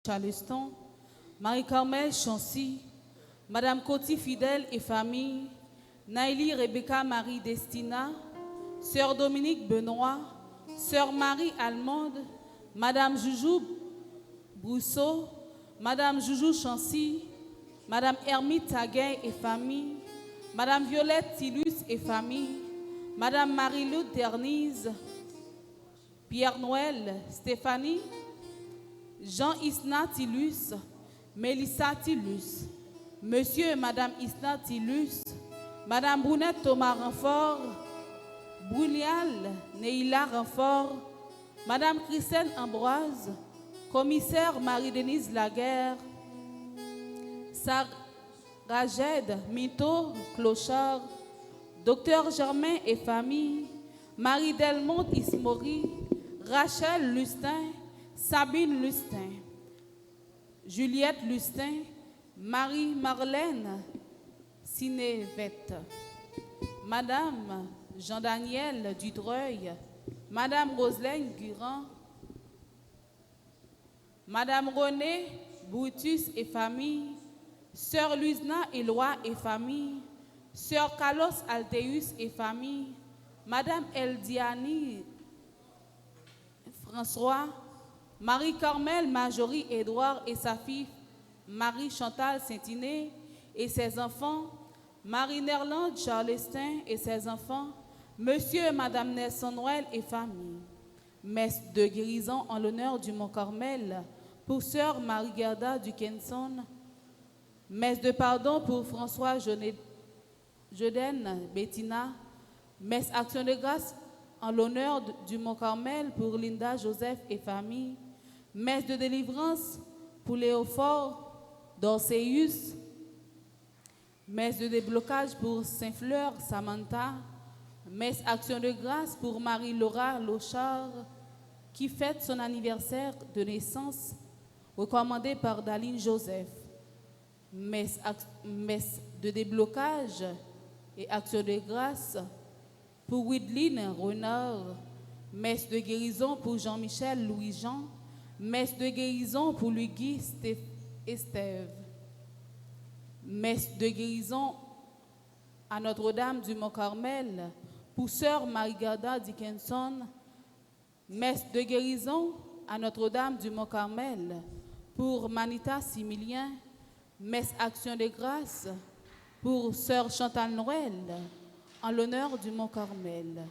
Charleston, Marie-Carmel Chancy, Madame Coty Fidèle et famille, Naïli Rebecca Marie Destina, Sœur Dominique Benoît, Sœur Marie Allemande, Madame Joujou Brousseau, Madame Joujou Chancy, Madame Hermite Taguin et famille, Madame Violette Tillus et famille, Madame Marie-Lou Ternise, Pierre-Noël Stéphanie, Jean-Isna Tillus, Mélissa Tillus, Monsieur et Madame Isna Tillus, Madame Brunette Thomas Renfort, Brunial Neila Renfort, Madame Christine Ambroise, Commissaire Marie-Denise Laguerre, Saraged Mito Clochard, Docteur Germain et famille, Marie Delmonte Ismori, Rachel Lustin, Sabine Lustin, Juliette Lustin, Marie-Marlène Sinévette, Madame Jean-Daniel Dudreuil, Madame Roselaine Guran, Madame Renée Brutus et famille, Sœur Luisna Éloi et famille, Sœur Carlos Alteus et famille, Madame Eldiani François, Marie-Carmel Marjorie Édouard et sa fille Marie-Chantal Saint-Iné et ses enfants, Marie-Nerland Charlestin et ses enfants, Monsieur et Madame Nelson Noël et famille. Messe de guérison en l'honneur du Mont-Carmel pour Sœur Marie-Gerda Duquesson. Messe de pardon pour François Joden Bettina. Messe action de grâce en l'honneur du Mont-Carmel pour Linda Joseph et famille. Messe de délivrance pour Léophore Dorceus. Messe de déblocage pour Saint-Fleur Samantha. Messe action de grâce pour Marie-Laura Lochard qui fête son anniversaire de naissance recommandé par Daline Joseph. Messe de déblocage et action de grâce pour Widline Renard. Messe de guérison pour Jean-Michel Louis-Jean. Messe de guérison pour Luigi Estève. Messe de guérison à Notre-Dame du Mont-Carmel pour Sœur Marie-Gerda Dickinson. Messe de guérison à Notre-Dame du Mont-Carmel pour Manita Similien. Messe action de grâce pour Sœur Chantal Noël en l'honneur du Mont-Carmel.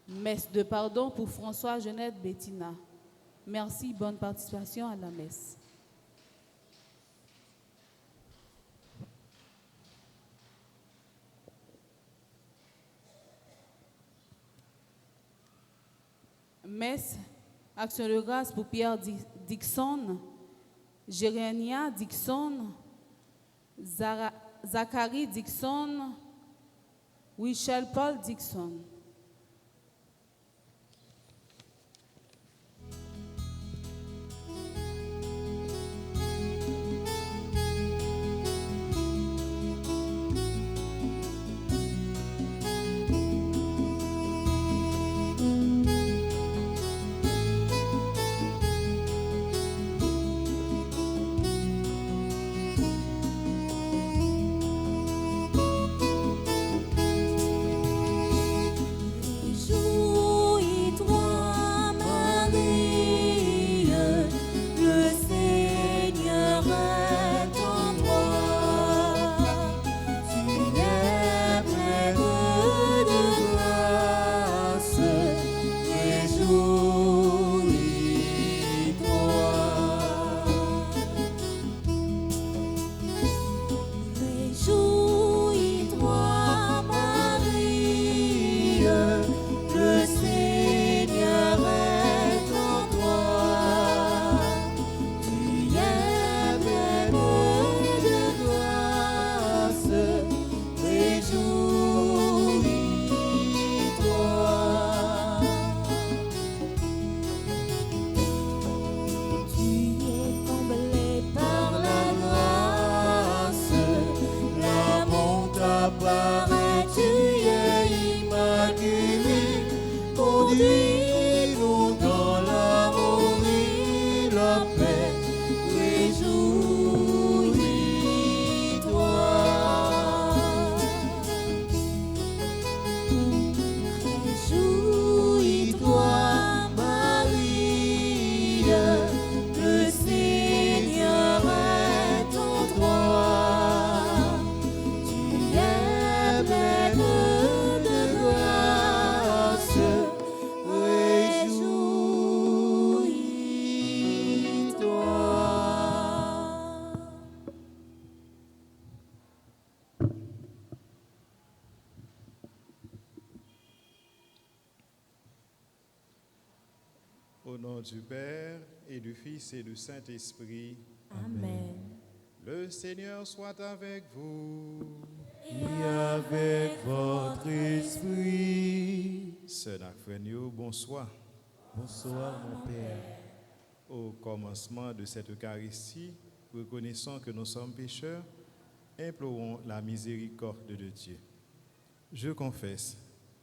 Messe de pardon pour François Jeannette Bettina. Merci, bonne participation à la messe. Messe, action de grâce pour Pierre Dixon, Jérémia Dixon, Zachary Dixon, Michel Paul Dixon. nom du Père et du Fils et du Saint-Esprit. Amen. Le Seigneur soit avec vous. Et avec votre esprit. Sœurs et frères, bonsoir. Bonsoir, mon Père. Au commencement de cette Eucharistie, reconnaissant que nous sommes pécheurs, implorons la miséricorde de Dieu. Je confesse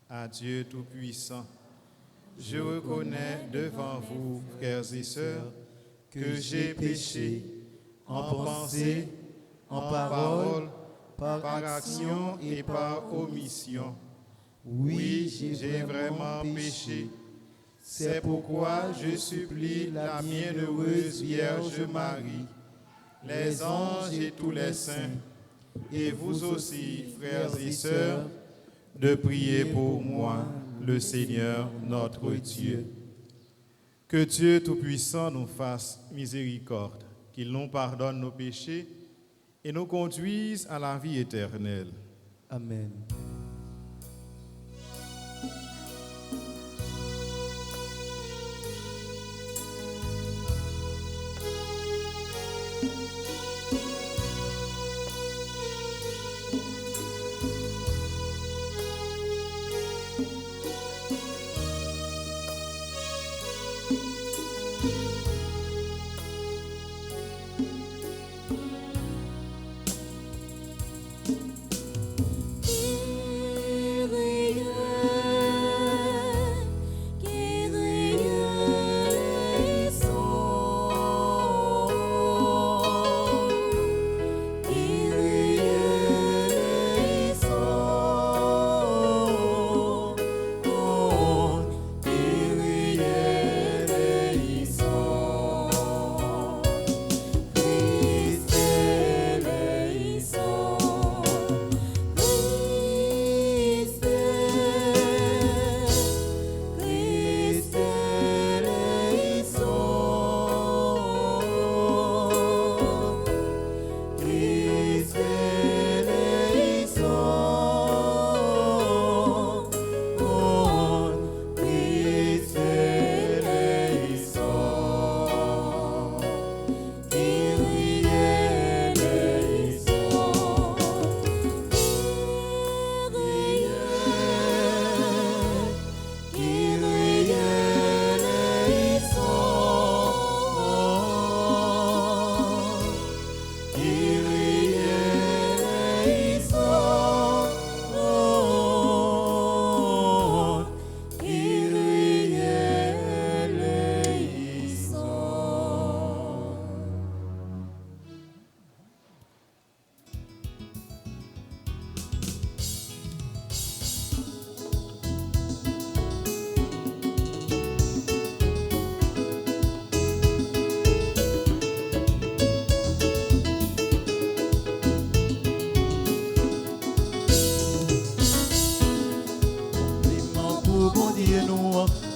à Dieu Tout-Puissant, je reconnais devant vous, frères et sœurs, que j'ai péché en pensée, en parole, par action et par omission. Oui, j'ai vraiment péché. C'est pourquoi je supplie la bienheureuse Vierge Marie, les anges et tous les saints, et vous aussi, frères et sœurs, de prier pour moi, le Seigneur notre Dieu. Que Dieu Tout-Puissant nous fasse miséricorde, qu'il nous pardonne nos péchés et nous conduise à la vie éternelle. Amen.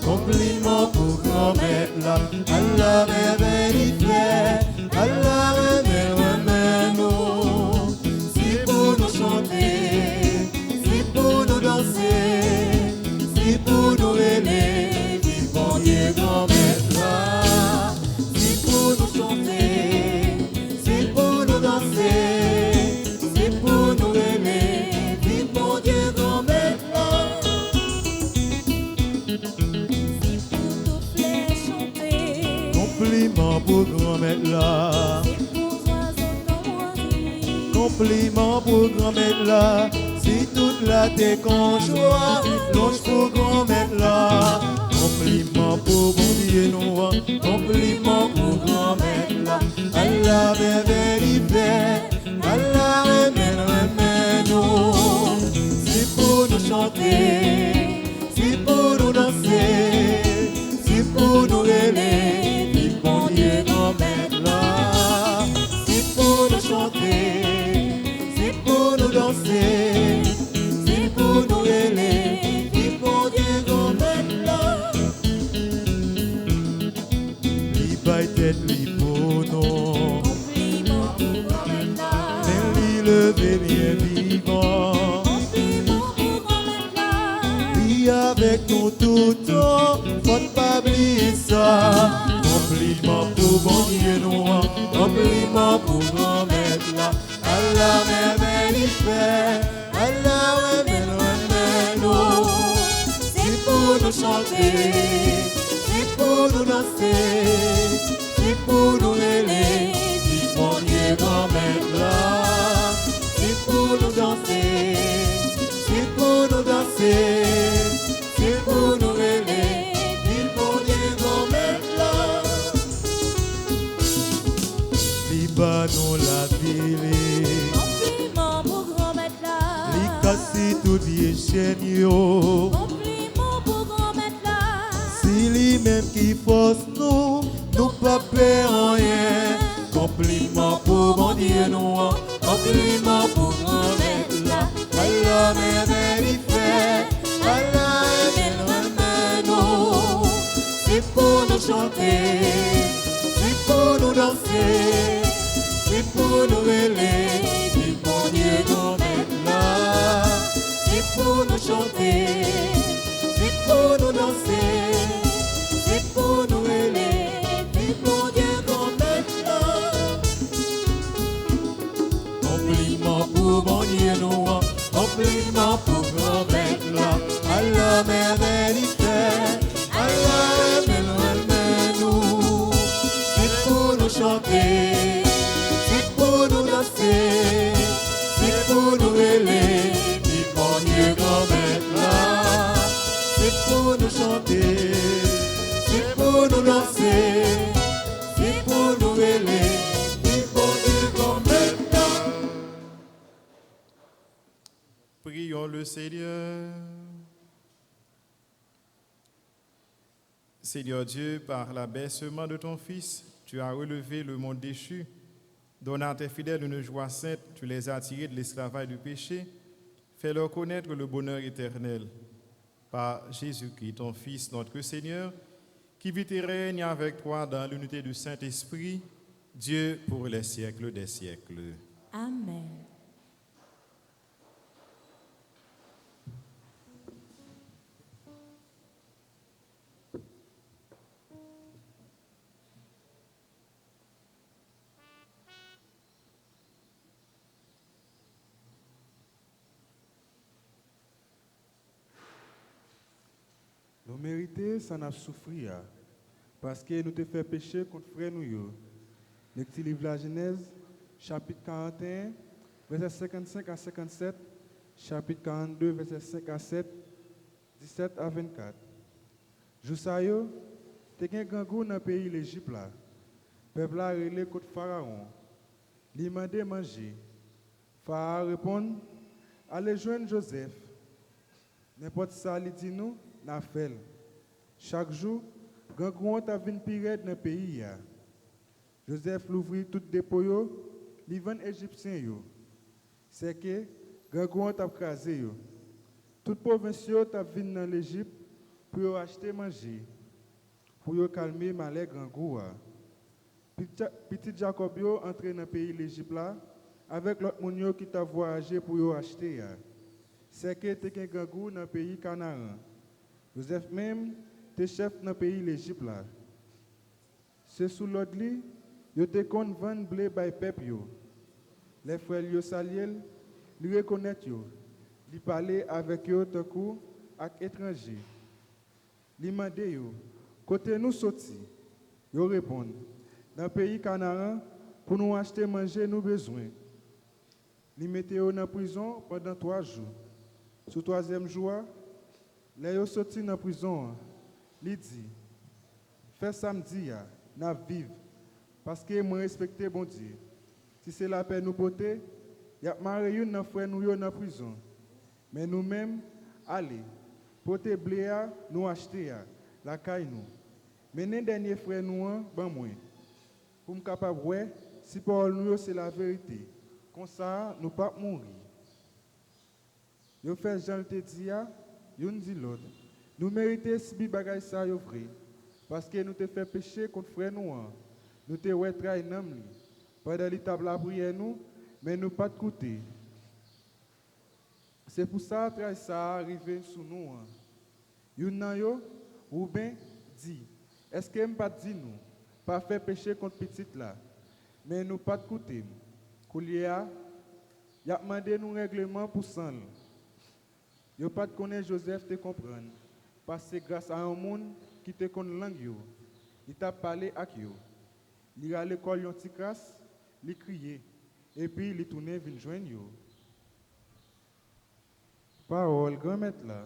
Compliment pour grand-mère là, Allah merveille fait, Allah remède nous. C'est pour nous chanter, c'est pour nous danser, c'est pour nous aimer, vivons Dieu grand-mère là. C'est pour nous chanter, c'est pour nous danser, c'est pour nous aimer, vivons Dieu grand-mère là. Compliment pour grand-mère là. Compliment pour grand-mère là. Si toute la terre qu'on joie, longe pour grand-mère là. Compliment pour bon Dieu nous. Compliment pour grand-mère là. Allah merveille fait, Allah remède nous. C'est pour nous chanter, c'est pour nous danser, c'est pour nous aimer. Vivons Dieu grand-mère là. C'est pour nous chanter, c'est pour nous danser, c'est pour nous aimer. Vivons Dieu grand-mère là. Li baille tête li pour nous. Compliment pour grand-mère là. Mais li levé bien vivant. Compliment pour grand-mère là. Li avec nous tout le temps, faut pas oublier ça. bon Dieu nous, compliment pour grand-mère là. Allah merveille fait, Allah remède nous. C'est pour nous chanter, c'est pour nous danser, c'est pour nous rêver. Dis mon Dieu grand-mère là. C'est pour nous danser, c'est pour nous danser, c'est pour nous rêver. Dis mon Dieu grand-mère là. Libanon la télé. Compliment pour grand-mère là. Li casse tout vieux chaîne yo. Compliment pour grand-mère là. Si li même qui force nous, nous pas perdre rien. Compliment pour mon Dieu nous, compliment pour grand-mère là. Allah merveille fait, Allah remède nous. C'est pour nous chanter, c'est pour nous danser, c'est pour nous rêver. Dis mon Dieu grand-mère là. C'est pour nous chanter, c'est pour nous danser, c'est pour nous rêver. Dis mon Dieu grand-mère là. Compliment pour mon Dieu nous, compliment pour grand-mère là. Allah merveille fait, Allah remède nous. C'est pour nous chanter, c'est pour nous danser, c'est pour nous rêver. Dis mon Dieu grand-mère là. C'est pour nous chanter, c'est pour nous danser, c'est pour nous rêver. Dis mon Dieu grand-mère là. Prions le Seigneur. Seigneur Dieu, par l'abaissement de ton Fils, tu as relevé le monde déchu. Donne à tes fidèles une joie sainte, tu les as tirés de l'esclavage du péché. Fais-leur connaître le bonheur éternel. Par Jésus-Christ, ton Fils, notre Seigneur, qui vit et règne avec toi dans l'unité du Saint-Esprit, Dieu pour les siècles des siècles. Amen. Nous méritons sans nous souffrir parce que nous te fait pécher contre frère nous. Le petit livre de la Genèse, chapitre 41, verset 55 à 57, chapitre 42, verset 5 à 7, 17 à 24. Josayo, te gen gangou dans le pays l'Égypte là. Peuple a relé contre Pharaon. Li mande manger. Pharaon répond, allez joindre Joseph. N'importe ça li dit nous, n'a fait. Chaque jour, gangou ta vinn pire dans le pays. Joseph l'ouvrit tout dépôt yo, li vend égyptien yo. C'est que gangou t'a crasé yo. Toute province yo t'a vinn dans l'Égypte pour acheter manger, pour yo calmer malais gangou. Petit Jacob yo entré dans le pays l'Égypte là avec l'autre moun yo qui t'a voyagé pour yo acheter. C'est que te gen gangou dans le pays Canaan. Joseph même te chef dans le pays l'Égypte là. C'est sous l'ordre li yo te kon vendre blé bay peuple yo. Les frères yo saliel, li reconnaître yo, li parler avec yo tant kou ak étranger. Li mande yo, côté nous sorti, yo répond, dans le pays Canaan, pour nous acheter manger nous besoin. Li mette yo dans prison pendant 3 jours. Sur 3e jour, les yo sorti dans prison, li dit, fais samedi n'a vivre parce que moi respecter bon Dieu. Si c'est la paix nous porter, y a maré une nan frère nous yo dans prison. Mais nous-mêmes allez porter blé nous acheter la caille nous. Mais les derniers frères nous ban moi. Pour me capable ouais si parole nous c'est la vérité. Comme ça nous pas mourir. Yo fait Jean te dit yo dit l'autre. Nous méritons si bi bagay ça yo vrai parce que nous te fait pécher contre frère nous. Nous te ouais trahi nam li. Pendant l'étape la prière nous mais nous pas de côté. C'est pour ça que ça arrivé sous nous. Yon nan yo ou ben dit est-ce que me pas dit nous pas fait péché contre petite là, mais nous pas de coutume. Koulia, y a demandé nous règlement pour ça. Yo pas de connaître Joseph te comprendre, parce que grâce à un monde qui te connaît langue yo, il t'a parlé avec yo. Il a l'école yon ti crasse, il crié, et puis il tourné vinn joindre yo. Parole grand maître là.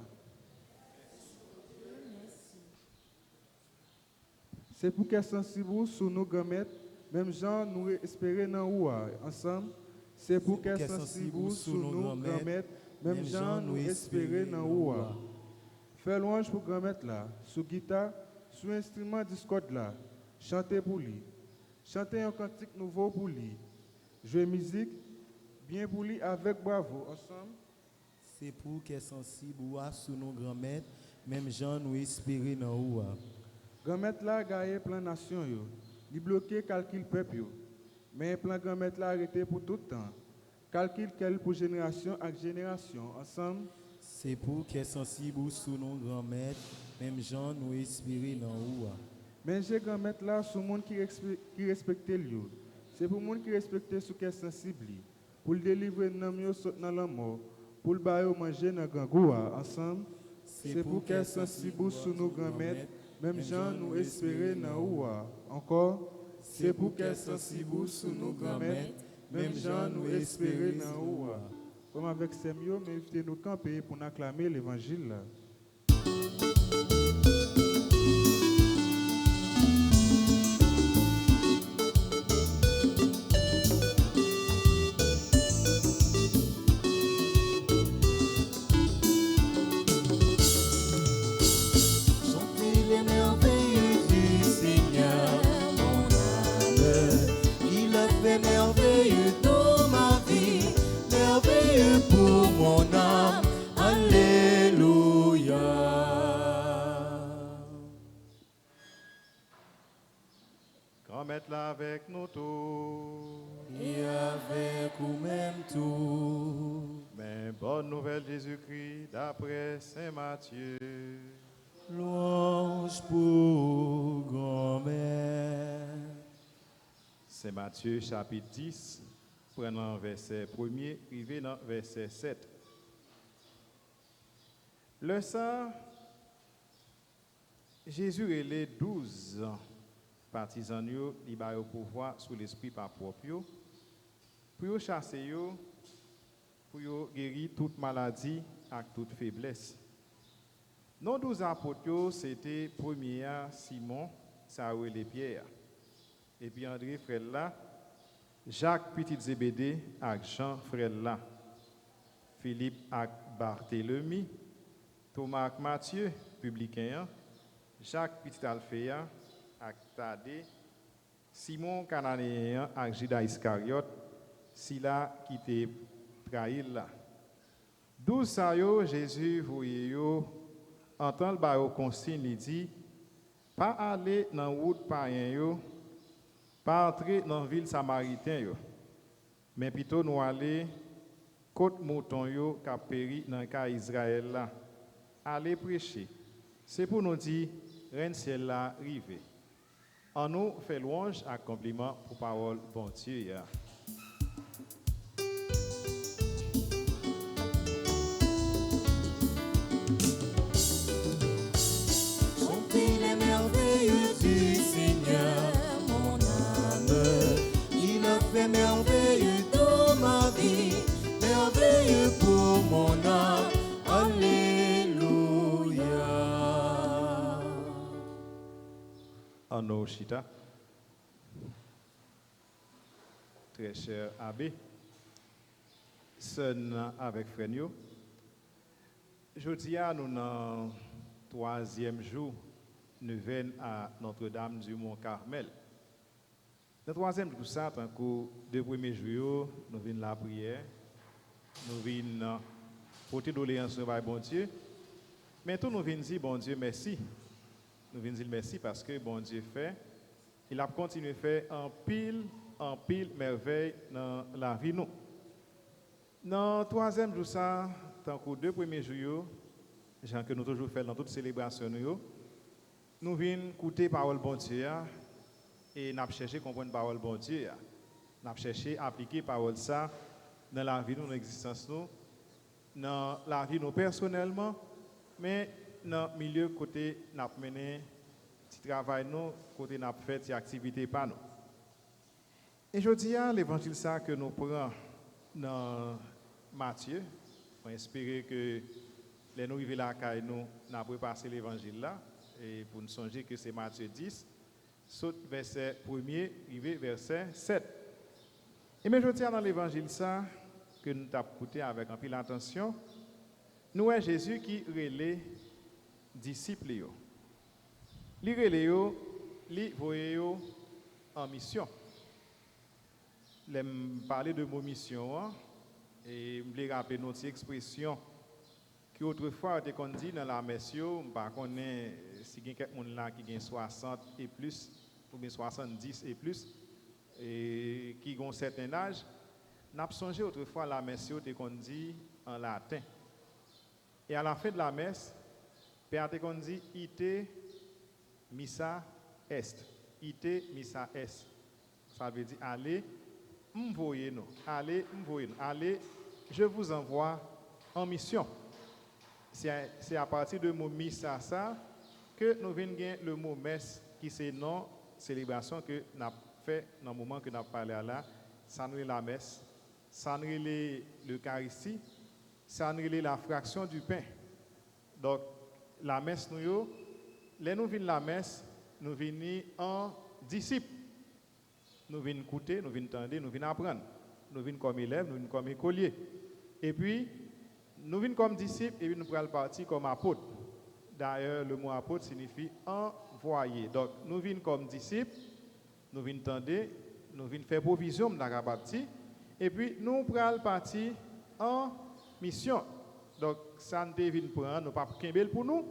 C'est pour qu'elle sensible sur nos grand-mères, même gens nous espérer dans ouah ensemble. C'est pour qu'elle sensible sur nos grand-mères, même gens nous espérer dans ouah. Fais louange pour grand-mère là, sous guitare, sous instrument discorde là, chanter pour lui. Chanter un cantique nouveau pour lui. Jouer musique, bien pour lui avec bravo ensemble. C'est pour qu'elle sensible sous nos grand-mères, même gens nous espérer dans ouah. Grand-mère là gagne plan nation yo. Il bloqué calcul peuple yo. Mais plan grand-mère là arrêté pour tout le temps. Calcul quel pour génération avec génération ensemble. C'est pour qu'elle sensible sous nos grand-mères, même gens nous espérer dans ouah. Mais j'ai grand-mère là sur monde qui respecte lui. C'est pour monde qui respecte ce qui est sensible. Pour le délivrer dans la mort, pour le bailler manger dans gangoua ensemble. C'est pour qu'elle sensible sous nos grand-mères. Même gens nous espérer dans ouah. Encore, c'est pour qu'elle sensible sous nos grand-mères. Même gens nous espérer dans ouah. Comme avec Semio, mais invitez nous camper pour acclamer l'évangile. Merveilleux dans ma vie, merveilleux pour mon âme, alléluia. Grand maître là avec nous tous. Et avec nous-mêmes tout. Mais bonne nouvelle Jésus-Christ d'après Saint Matthieu. Louange pour grand-mère. Saint Matthieu chapitre 10, prenant verset 1er, arrivé dans verset 7. Le soir, Jésus et les 12 partisans li ba yo pouvoir sous l'esprit par propre yo, pour yo chasser yo, pour yo guérir toute maladie et toute faiblesse. Non 12 apôtres, c'était premier Simon, ça les Pierre. Et puis André, frère là, Jacques, petit Zébédée, avec Jean, frère là, Philippe, avec Barthélemy, Thomas, avec Matthieu, publicain, Jacques, petit Alphéa, avec Thaddée, Simon, cananéen, avec Judas Iscariote, Sila, qui était trahi là. 12 ça yo, Jésus, voyez yo, entend le bail consigne, il dit, pas aller dans la route païen yo, pas entrer dans la ville samaritaine, mais plutôt nous aller côte mouton yo qui a péri dans le cas Israël là. Aller prêcher. C'est pour nous dire, reine ciel là rivé. En nous fait louange à compliment pour parole bon Dieu. Chantez les merveilleux du Seigneur. Merveilleux dans ma vie, merveilleux pour mon âme, alléluia. En Chita, très cher abbé, son avec Frenio, jeudi à nous dans le 3e jour, nous venons à Notre-Dame du Mont-Carmel. Le 3e jour, ça, tant que 2 premiers jours, nous venons la prière, nous venons porter doléances par bon Dieu, mais tout nous venons dire bon Dieu merci. Nous venons dire merci parce que bon Dieu fait, il a continué à faire en pile merveille dans la vie nous. Dans le 3e jour, ça, tant que 2 premiers jours, genre que nous toujours fait dans toute célébration, nous venons écouter parole bon Dieu. et n'a cherché comprendre parole bon Dieu. N'a cherché appliquer parole ça dans la vie de nos existence nous, dans la vie nous personnellement, mais dans le milieu côté n'a mené petit travail nous, côté n'a fait des activités par nous. Et je dis à l'évangile ça que nous prenons dans Matthieu, pour espérer que les nous arrivons là, nous avons passé l'évangile là, et pour nous songer que c'est Matthieu 10, saute verset 1er, arrivé verset 7. Et bien je tiens dans l'évangile ça, que nous avons écouté avec un peu l'attention, nous avons Jésus qui relève disciples. Il relève, il voit en mission. Je parler de mon mission et je voulais rappeler notre expression qui autrefois était qu'on dit dans la messe, je ne sais pas si il y a quelqu'un là qui a 60 et plus, ou bien 70 et plus, et qui ont un certain âge, nous avons songé autrefois la messe était qu'on dit en latin. Et à la fin de la messe, Père était qu'on dit ite missa est. Ite missa est. Ça veut dire allez, m'voyez-nous. Allez, m'voyez-nous. Allez, je vous envoie en mission. C'est à partir de mot missa ça que nous venons gagner le mot messe qui c'est non célébration que nous avons fait dans le moment que nous avons parlé là. Ça nous est la messe, ça nous est l'Eucharistie, ça nous est la fraction du pain. Donc la messe nous venons la messe, nous venons en disciples. Nous venons écouter, nous venons entendre, nous venons apprendre. Nous venons comme élèves, nous venons comme écoliers. Et puis, nous venons comme disciples et puis nous prenons partie comme apôtres. D'ailleurs, le mot apôtre signifie envoyé. Donc, nous venons comme disciples, nous venons entendre, nous venons faire provision de la partie. Et puis, nous prenons partie en mission. Donc, ça ne devine prendre, nous ne pas qu'un pour nous.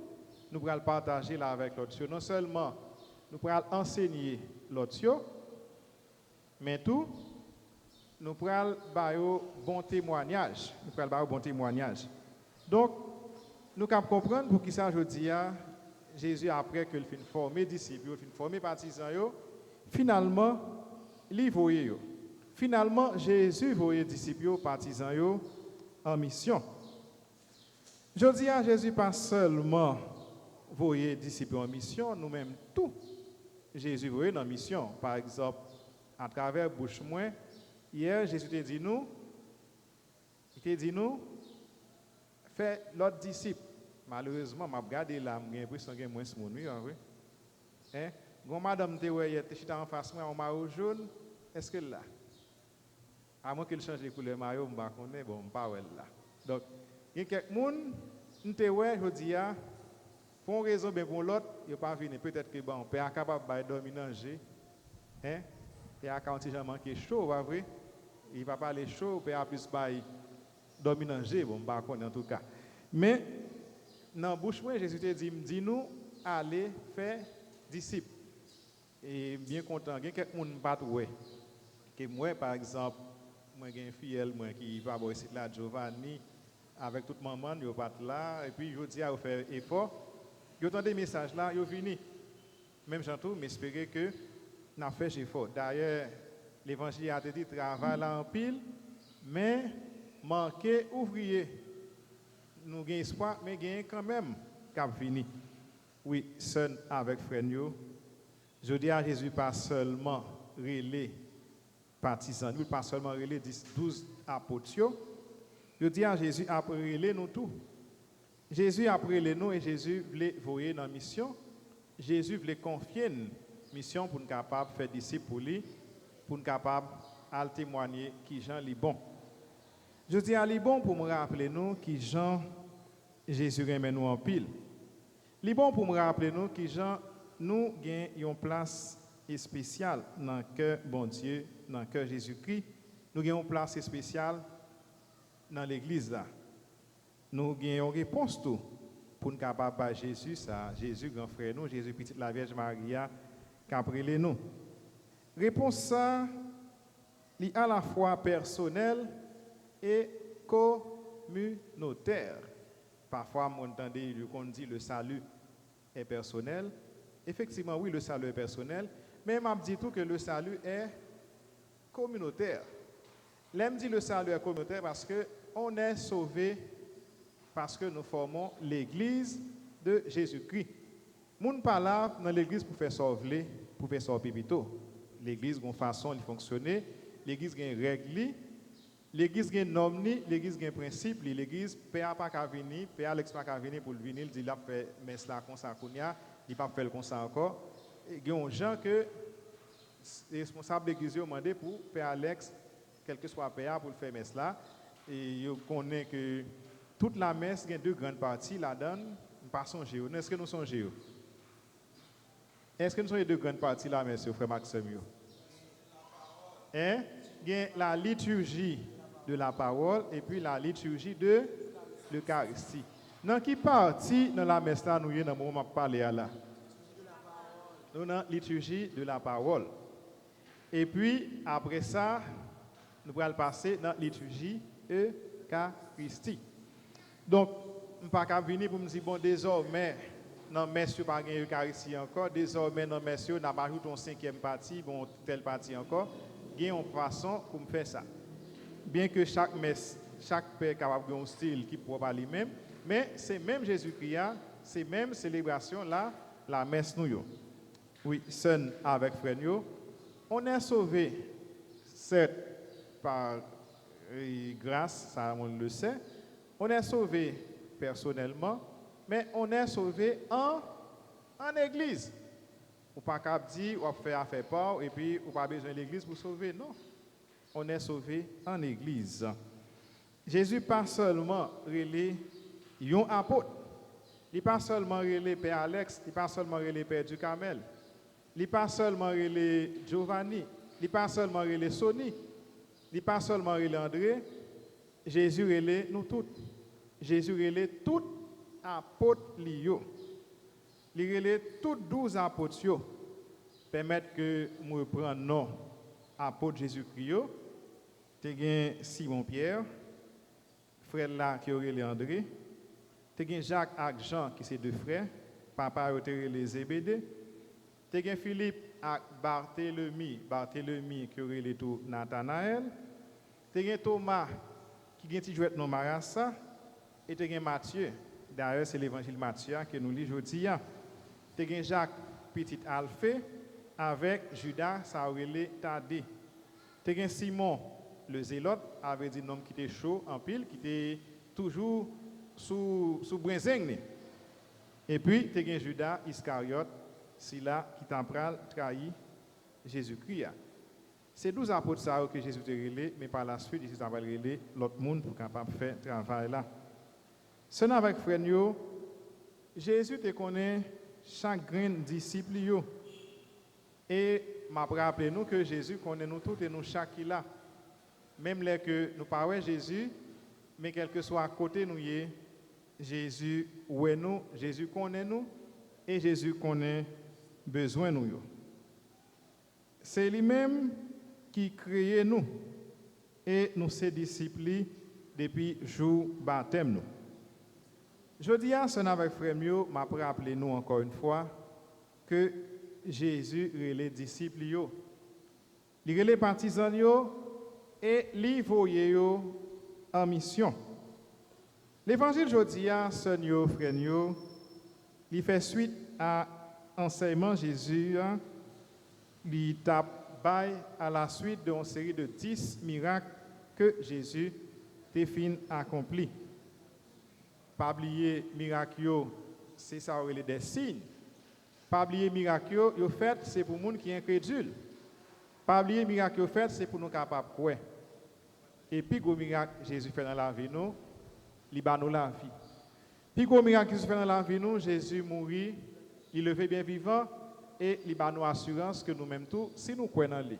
Nous prenons partager là avec l'autre. Non seulement, nous prenons enseigner l'autre, mais tout, nous prenons bon témoignage. Nous prenons bon témoignage. Donc, nous pouvons comprendre pour qui ça je dis, Jésus, après qu'il fin formé disciples, il fin formé partisans, finalement, il voyait. Finalement, Jésus voyait disciples, partisans en mission. Je dis à Jésus, pas seulement voyait disciples en mission, nous-mêmes tout. Jésus voyait en mission. Par exemple, à travers bouche moins, hier, Jésus t'a dit nous, fais l'autre disciple. Malheureusement, je regarde là, j'ai l'impression que moins de monde, oui. Hein? Quand madame te ouais, tu en face moi en maillot jaune, est-ce que là? À moins qu'il change les couleurs maillot, je ne connais pas, bon, pas là. Donc, il y a quelques monde, te ouais, je dis pour une raison bien pour l'autre, il n'est pas venu. Peut-être que bon, père est capable de dormir dans le jeu. Hein? Père quand il a manqué chaud, pas vrai? Il va parler chaud, père a plus dormir dans le jeu, bon, pas en tout cas. Mais dans la bouche, Jésus te dit, dis-nous, allez faire disciples. Et bien content, il y a quelqu'un qui pas ouais. Que moi, par exemple, moi j'ai une fille moi qui va voir ici là, Giovanni, avec toute maman, il pas là, et puis je dis à vous faire effort. Vous entendez des messages là, vous venez. Même j'entends, mais espérer que nous avons fait effort. D'ailleurs, l'évangile a dit travail là en pile, mais manquer ouvrier. Nous avons espoir, mais nous avons quand même cap fini. Oui, seul avec frère. Je dis à Jésus, pas seulement relais partisans, pas seulement relais 12 apôtres. Je dis à Jésus, après relais nous tout. Jésus a relais nous et Jésus voulait voyer dans la mission. Jésus voulait confier une mission pour nous capables de faire disciples pour lui, pour nous capables de témoigner qui Jean est bon. Je dis à lui bon pour me rappeler nous qui Jean Jésus remet nous en pile. Il est bon pour me rappeler nous qui Jean nous gagnons une place spéciale dans le cœur bon Dieu, dans le cœur Jésus-Christ. Nous gagnons une place spéciale dans l'église là. Nous gagnons une réponse tout pour nous capables de Jésus, ça, Jésus grand frère nous, Jésus petite la Vierge Maria, qu'après nous. Réponse ça, est à la fois personnelle et communautaire. Parfois, on entend qu'on dit le salut est personnel. Effectivement, oui, le salut est personnel, Mais m'a dit tout que le salut est communautaire. L'aime dit le salut est communautaire parce que on est sauvé parce que nous formons l'église de Jésus-Christ. Moun pas là dans l'église pour faire sauver, pour faire sauver pipito. L'église a une façon de fonctionner, l'église a une règle, l'église a une norme, l'église a un principe, l'église père pas qu'à venir, père Alex pas qu'à venir pour venir, dit là fait messe là comme ça kounya, il pas faire comme ça encore. Il y a des gens que les responsables de l'église ont demandé pour père Alex, quel que soit père pour faire messe là, et ils connaissent que toute la messe il y a deux grandes parties là-dedans, pas songer. Est-ce que nous songeons? Est-ce que nous sommes les deux grandes parties là, monsieur frère Maxime? Hein? Il y a la liturgie de la parole et puis la liturgie de l'Eucharistie. Dans qui partie dans la messe là nous y dans le moment de parler là? Nous dans la liturgie de la parole. Et puis après ça, nous allons passer dans la liturgie Eucharistie. Donc, je ne peux pas venir pour me dire, bon, désormais, dans messe, pas de Eucharistie encore, désormais, dans messe, on a ajouté une cinquième partie, bon, telle partie encore. Il y a une façon pour me faire ça. Bien que chaque messe, chaque père est capable d'un style qui propre à lui-même, mais c'est même Jésus-Christ, c'est même célébration là, la messe nous. Oui, son avec frère nous, on est sauvé, certes, par grâce, ça on le sait, on est sauvé personnellement, mais on est sauvé en église. Ou pas cap dire, ou faire affaire part, et puis ou pas besoin de l'église pour sauver, non. On est sauvé en église. Jésus pas seulement relé un apôtre, il pas seulement relé Père Alex, il pas seulement relé Père du Carmel, il pas seulement relé Giovanni, il pas seulement relé Sonny, il pas seulement relé André, Jésus relé nous toutes. Jésus relé tout apôtres liés. Il relé tous 12 apôtres permettre que nous reprenions nom apôtre Jésus-Christ. Tu as Simon Pierre, frère là qui aurait les André. Tu as Jacques et Jean qui sont deux frères, papa aurait les Zébédée. Tu as Philippe et Barthélemy qui aurait les tout Nathanaël. Tu as Thomas qui a joué nom Marassa. Et tu as Matthieu, d'ailleurs c'est l'évangile Matthieu que nous lisons aujourd'hui. Tu as Jacques, petit Alphée, avec Judas, ça aurait été Thaddée. Tu as Simon, le zélote, avec un homme qui était chaud en pile, qui était toujours sous brinzing. Et puis tu as Judas Iscariote, c'est là qui t'a trahi Jésus-Christ. C'est 12 apôtres que Jésus a relé, mais par la suite, Jésus a relé l'autre monde pour capable faire ce travail là. C'est avec frère Jésus te connaît chaque grain disciple yo. Et m'a rappelé nous que Jésus connaît nous tous et nous chaque là. Même les que nous parlons Jésus, mais quel que soit à côté nous y Jésus ouais nous, Jésus connaît nous et Jésus connaît besoin nous yo. C'est lui-même qui crée nous et nous ses disciples depuis jour baptême nous. Je dis à ce avec frère Mio, m'a rappelé nous encore une fois que Jésus est les disciples yo. Il est les partisans yo et li voye yo en mission. L'évangile jodi a son yo frère yo, il fait suite à enseignement Jésus, il tape à la suite d'une série de 10 miracles que Jésus a fin accompli. Pas oublier miracle, c'est ça aurait des signes. Pas oublier miracle, yo fait c'est pour monde qui est incrédule. Pas oublier miracle fait c'est pour nous capables croire. Et puis gros miracle Jésus fait dans la vie nous, il ba nous la vie. Puis gros miracle Jésus fait dans la vie nous, Jésus mourit, il levé bien vivant et il ba nous assurance que nous même tout si nous croyons dans lui.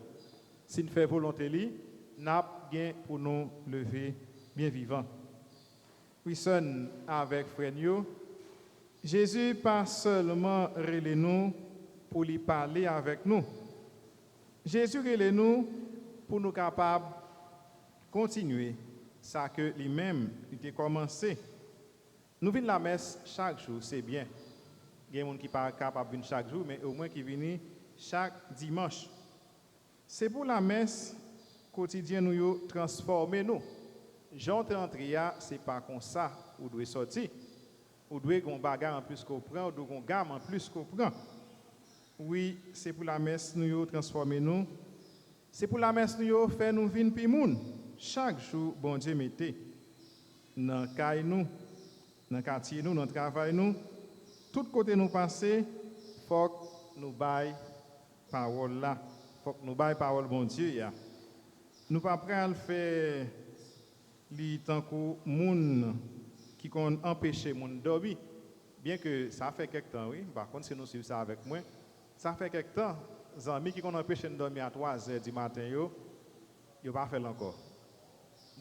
Si nous faisons volonté lui, n'a bien pour nous lever bien vivant. Oui, son avec frère nous. Jésus pas seulement relé nous pour lui parler avec nous. Jésus relé nous pour nous capables continuer ça que lui-même il a commencé. Nous venons la messe chaque jour, c'est bien. Il y a des gens qui ne sont pas capables de venir chaque jour, mais au moins qui viennent chaque dimanche. C'est pour la messe quotidienne nous yo transformer nous. Jean entré c'est pas comme ça ou doit sortir. Ou doit gon bagarre en plus qu'on prend, ou doit gon gamme en plus qu'on prend. Oui, c'est pour la messe nous yo transformer nous. C'est pour la messe nous yo faire nous vinn pi moun. Chaque jour bon Dieu mettez dans caille nous, dans quartier nous, dans travail nous, tout côté nous passer, faut que nous bail parole là, faut que nous bail parole bon Dieu ya. Nous pas prendre faire li tant que moun qui kon empêcher moun dormir, bien que ça fait quelque temps oui, par contre si nous suivons ça avec moi, ça fait quelque temps, amis qui kon empêcher nous dormir à 3h du matin yo pas fait encore.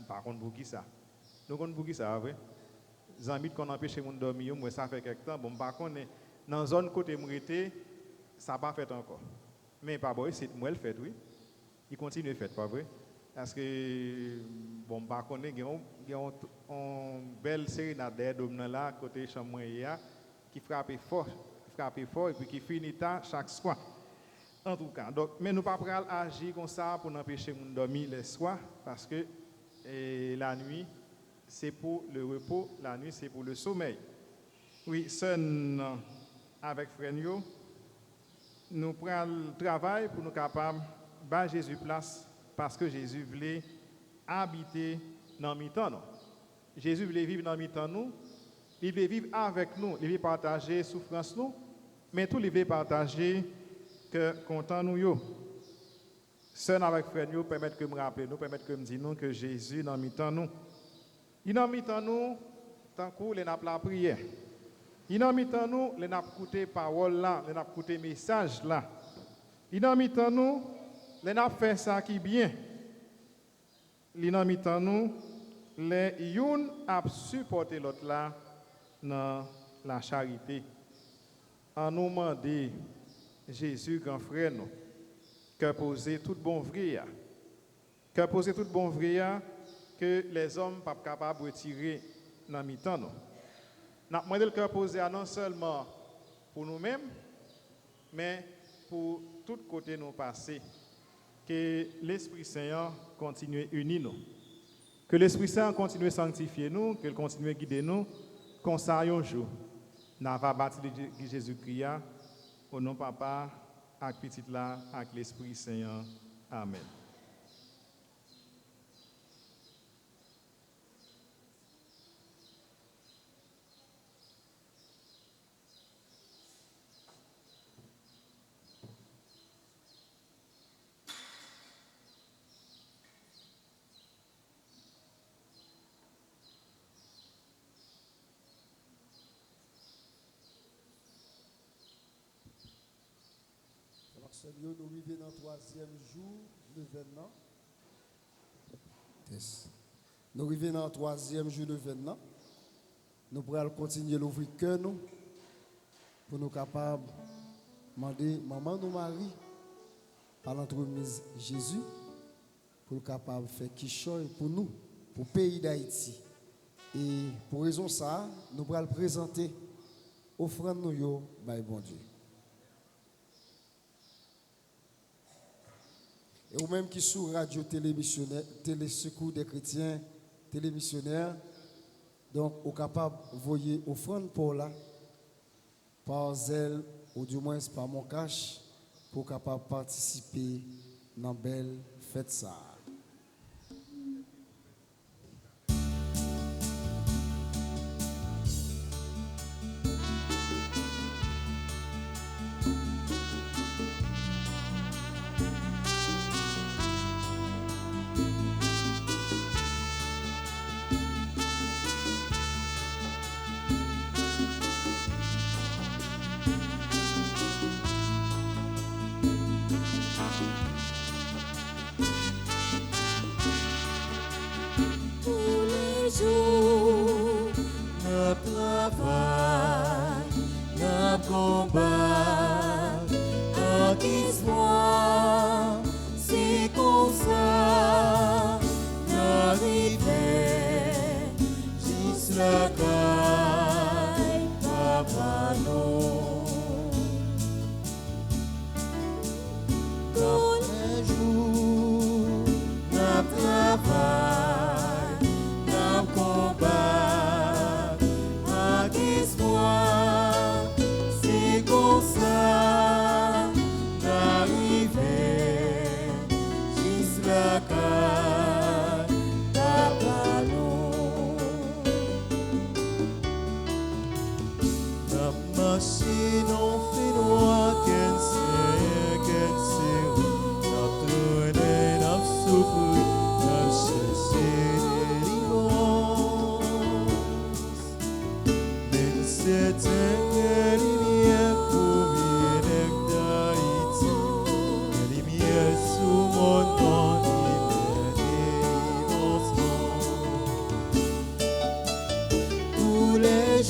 Par contre pour qui ça? Nous kon pour qui ça vrai? Amis qu'on empêcher moun dormir moi ça fait quelque temps, bon par contre dans zone côté m'rité ça pas fait encore. Mais pas boy, c'est moi le fait oui. Il continue fait pas vrai? Parce que bon par contre il y a une belle sérénade d'homme là côté chambre qui frappe fort et puis qui finit tard chaque soir. En tout cas, donc mais nous pas pral agir comme ça pour empêcher moun dormir le soir parce que la nuit c'est pour le repos, la nuit c'est pour le sommeil. Oui, seul avec frère nous prenons le travail pour nous capables de Jésus place parce que Jésus voulait habiter dans le mi-temps. Jésus voulait vivre dans le mi-temps nous, il voulait vivre avec nous, il voulait partager souffrance nous, mais tout il voulait partager que content nous yo. Seul avec frère nous permettre que me rappeler nous, permettre que me dire nous que Jésus dans le mi-temps nous. Il dans le mi-temps nous tant que les n'a la prière. Il dans le mi-temps nous, les n'a écouté parole là, les n'a écouté message là. Il dans le mi-temps nous les n'a fait ça qui bien. Les n'a mis en nous, les youn a supporté l'autre là dans la charité. En nous demandant Jésus grand frère nous, que poser tout bon vrai, que poser tout bon vrai que les hommes pas capables de retirer dans mi-temps nous. N'a demandé le cœur posé non seulement pour nous-mêmes, mais pour tout côté nous passer. Que l'Esprit Saint continue à unir nous. Que l'Esprit Saint continue à sanctifier nous, qu'il continue à guider nous, qu'on s'aille un jour. Nous va bâtir Jésus-Christ au nom de Papa, avec petit là, avec l'Esprit Saint. Amen. Seigneur, nous arrivons dans le 3e jour de l'événement. Yes. Nous arrivons dans le 3e jour de l'événement. Nous pourrons continuer à ouvrir le cœur pour nous capables de demander maman nous Marie par l'entremise Jésus pour nous capables de faire quichoy pour nous, pour le pays d'Haïti. Et pour raison ça, nous pourrons présenter offrande nous yo, by bon Dieu. Et ou même qui sur radio télémissionnaire, télésecours des chrétiens, télémissionnaires, donc au capable de voyer offrande pour là, par zèle ou du moins par mon cash, pour capable participer dans la belle fête ça.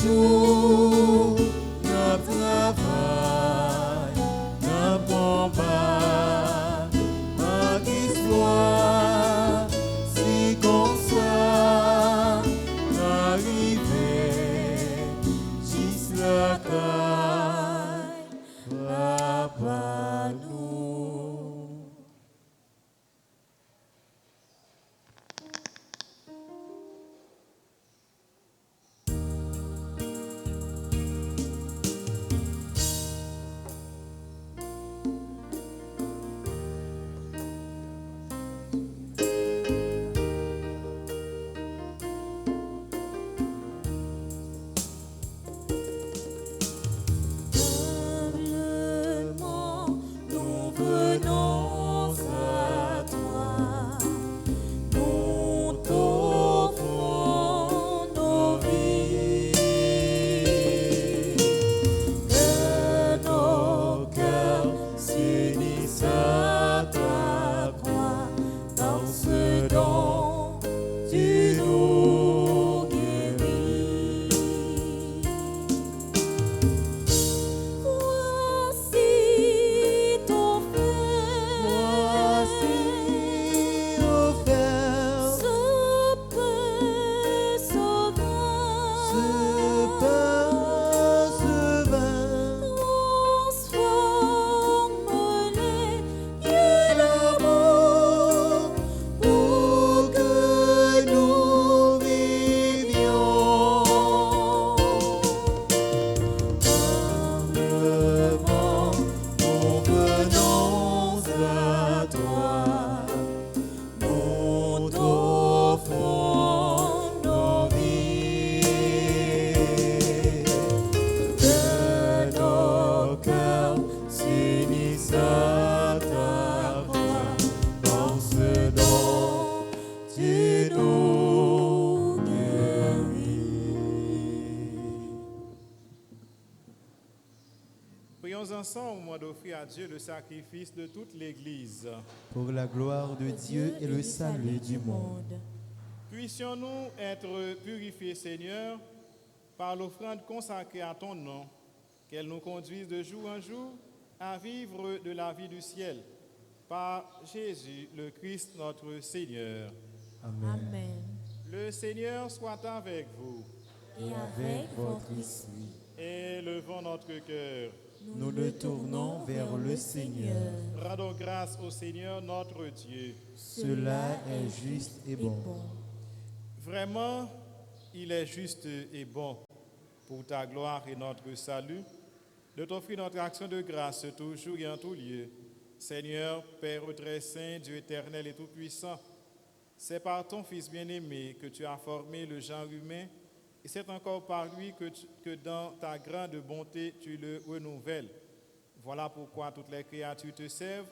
jours, n'a travail, n'a combat, n'a histoire, si comme ça, n'arrivait, juste la caille, papa nous. Humblement, nous venons à toi. Nous t'offrons nos vies. Que nos cœurs s'unissent à ta croix. Par ce don, tu nous guéris. Voici ton frère, Voici offert ce pain sauveur, ce pain, ce vin, transforme-les yeux d'amour pour que nous vivions. Humblement, nous venons à toi, nous t'offrons nos vies. Que nos cœurs s'unissent à ta croix, par ce don, tu nous guéris. Prions ensemble au moment d'offrir à Dieu le sacrifice de toute l'Église. Pour la gloire de Dieu et le salut du monde. Puissions-nous être purifiés, Seigneur, par l'offrande consacrée à ton nom, qu'elle nous conduise de jour en jour à vivre de la vie du ciel. Par Jésus, le Christ, notre Seigneur. Amen. Le Seigneur soit avec vous. Et avec votre esprit, Élevons notre cœur. Nous le tournons vers le Seigneur. Rendons grâce au Seigneur notre Dieu. Cela est juste et bon. Vraiment, il est juste et bon pour ta gloire et notre salut de t'offrir notre action de grâce toujours et en tout lieu. Seigneur, Père très saint, Dieu éternel et tout-puissant, c'est par ton Fils bien-aimé que tu as formé le genre humain et c'est encore par lui que dans ta grande bonté tu le renouvelles. Voilà pourquoi toutes les créatures te servent,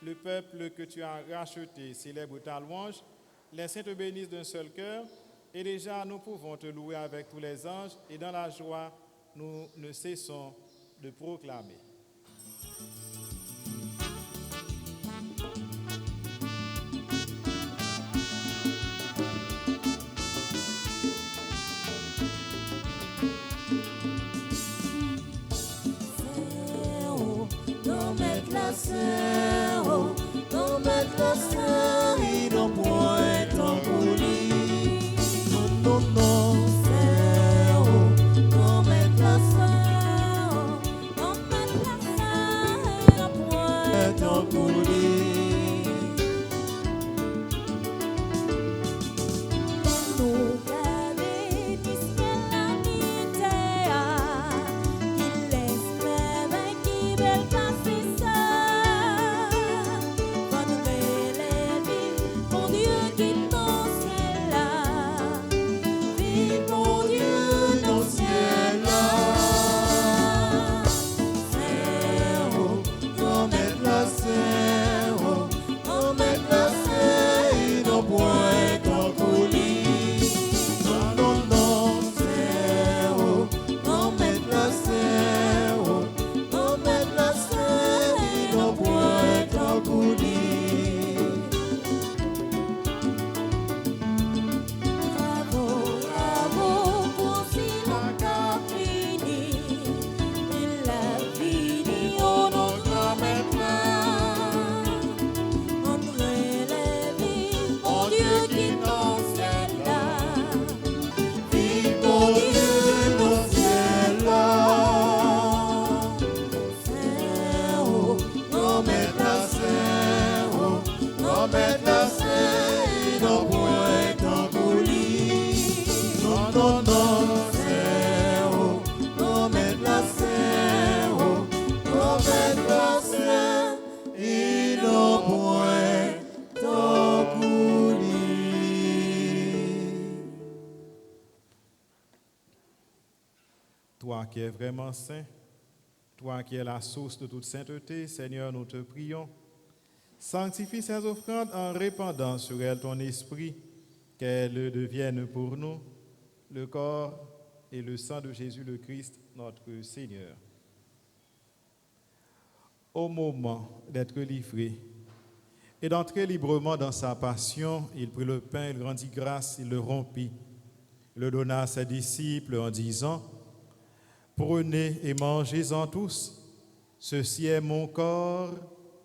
le peuple que tu as racheté célèbre ta louange, les saints te bénissent d'un seul cœur, et déjà nous pouvons te louer avec tous les anges, et dans la joie, nous ne cessons de proclamer. non mettre la sœur, non mettre la sœur, et non point en coulis. Non, non, non. Sœur, non mettre la sœur, non mettre la sœur, et non point en coulis. Nous garder puisqu'elle a quitté, il laisse même qui belle passer ça. Votre belle vie, mon Dieu qui dans ciel là, vive mon Dieu dans ciel là. Sœur, Non mettre la sœur, non mettre la sœur, et non point en coulis. Non, non, non, sœur, non mettre la sœur, non mettre la sœur, et non point en coulis. bravo, bravo pour si longtemps Toi qui es vraiment saint, toi qui es la source de toute sainteté, Seigneur, nous te prions. Sanctifie ces offrandes en répandant sur elles ton esprit, qu'elles deviennent pour nous le corps et le sang de Jésus le Christ, notre Seigneur. Au moment d'être livré et d'entrer librement dans sa passion, il prit le pain, il rendit grâce, il le rompit, le donna à ses disciples en disant: Prenez et mangez-en tous, ceci est mon corps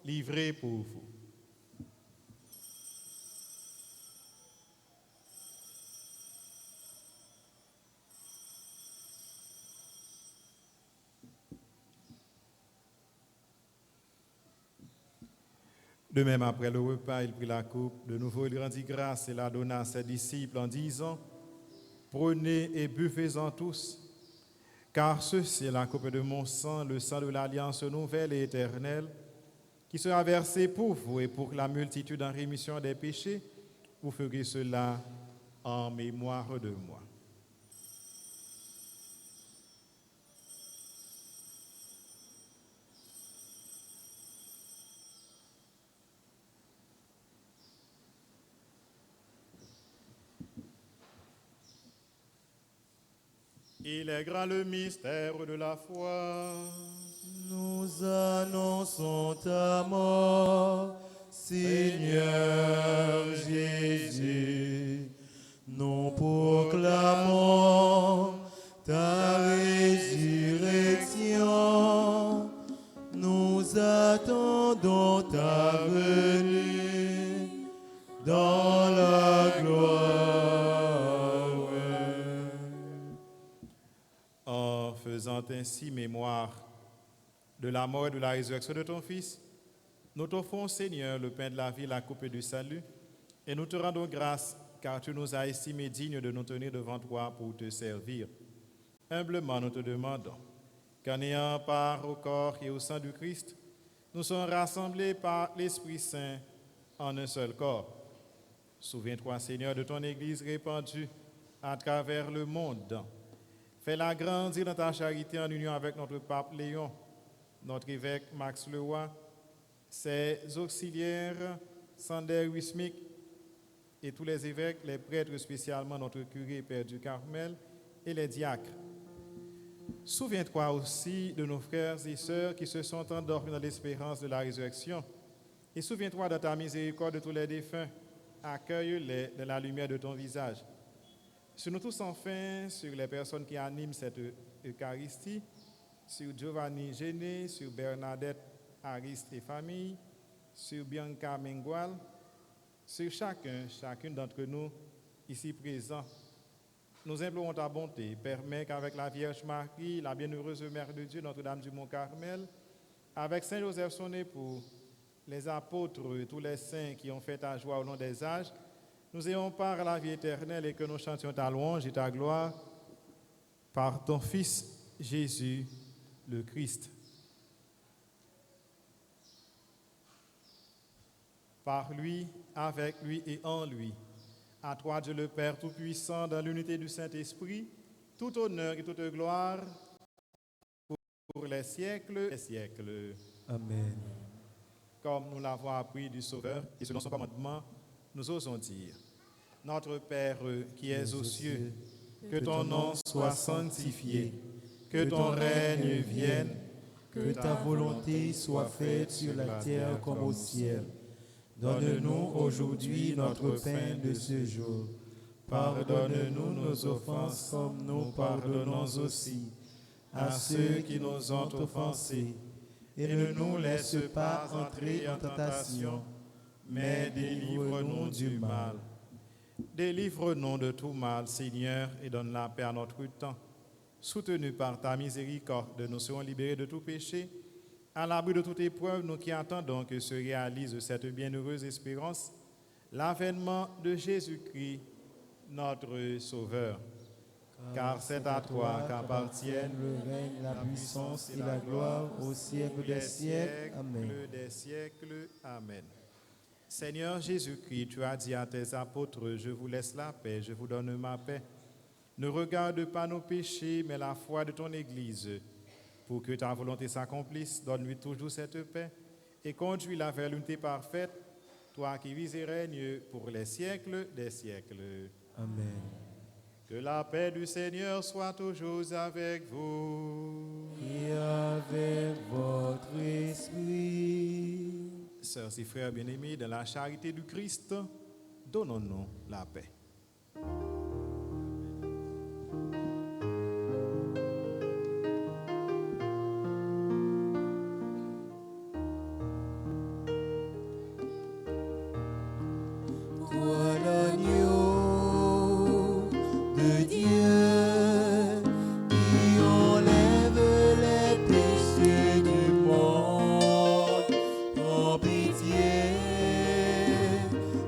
livré pour vous. De même, après le repas, il prit la coupe. De nouveau, il rendit grâce et la donna à ses disciples en disant: Prenez et buvez-en tous, car ceci est la coupe de mon sang, le sang de l'alliance nouvelle et éternelle, qui sera versé pour vous et pour la multitude en rémission des péchés. Vous ferez cela en mémoire de moi. Il est grand le mystère de la foi. Nous annonçons ta mort, Seigneur Jésus. Nous proclamons ta résurrection. Nous attendons ta venue dans la gloire. En faisant ainsi mémoire de la mort et de la résurrection de ton Fils, nous t'offrons, Seigneur, le pain de la vie, la coupe du salut, et nous te rendons grâce, car tu nous as estimés dignes de nous tenir devant toi pour te servir. Humblement, nous te demandons qu'en ayant part au corps et au sang du Christ, nous sommes rassemblés par l'Esprit Saint en un seul corps. Souviens-toi, Seigneur, de ton Église répandue à travers le monde. Fais-la grandir dans ta charité en union avec notre pape Léon, notre évêque Max Leroy, ses auxiliaires Sander Wismik et tous les évêques, les prêtres, spécialement notre curé Père du Carmel et les diacres. Souviens-toi aussi de nos frères et sœurs qui se sont endormis dans l'espérance de la résurrection. Et souviens-toi de ta miséricorde de tous les défunts. Accueille-les dans la lumière de ton visage. Sur nous tous enfin, sur les personnes qui animent cette Eucharistie, sur Giovanni Géné, sur Bernadette Ariste et famille, sur Bianca Mengual, sur chacune d'entre nous ici présents. Nous implorons ta bonté. Permets qu'avec la Vierge Marie, la bienheureuse Mère de Dieu, Notre-Dame du Mont-Carmel, avec Saint Joseph son époux, les apôtres et tous les saints qui ont fait ta joie au long des âges, nous ayons part à la vie éternelle et que nous chantions ta louange et ta gloire par ton Fils Jésus le Christ. Par lui, avec lui et en lui, à toi Dieu le Père Tout-Puissant, dans l'unité du Saint-Esprit, tout honneur et toute gloire pour les siècles des siècles. Amen. Comme nous l'avons appris du Sauveur et selon son commandement, nous osons dire: Notre Père qui es aux cieux, que ton nom soit sanctifié, que ton règne vienne, Que ta volonté soit faite sur la terre comme au ciel. Donne-nous aujourd'hui notre pain de ce jour. Pardonne-nous nos offenses comme nous pardonnons aussi à ceux qui nous ont offensés. Et ne nous laisse pas entrer en tentation, mais délivre-nous du mal. Délivre-nous de tout mal, Seigneur, et donne la paix à notre temps. Soutenus par ta miséricorde, nous serons libérés de tout péché, à l'abri de toute épreuve, nous qui attendons que se réalise cette bienheureuse espérance, l'avènement de Jésus-Christ, notre Sauveur. Car c'est à toi qu'appartiennent le règne, la puissance et la gloire au siècle des siècles. Amen. des siècles. Amen. Seigneur Jésus-Christ, tu as dit à tes apôtres: je vous laisse la paix, je vous donne ma paix. Ne regarde pas nos péchés, mais la foi de ton Église. Pour que ta volonté s'accomplisse, donne-lui toujours cette paix et conduis-la vers l'unité parfaite, toi qui vis et règnes pour les siècles des siècles. Amen. Que la paix du Seigneur soit toujours avec vous. Et avec votre esprit. Sœurs et frères bien-aimés, dans la charité du Christ, donnons-nous la paix. Toi l'agneau de Dieu qui enlève les péchés du monde, prends pitié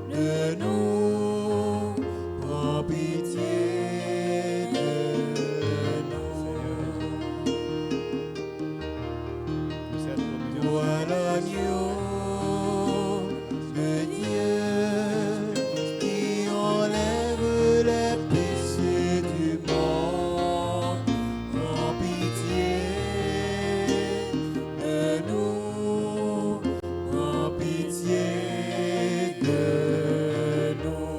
de nous, prends pitié de nous. Toi l'agneau de Dieu qui enlève les péchés du monde, prends pitié de nous, prends pitié de nous.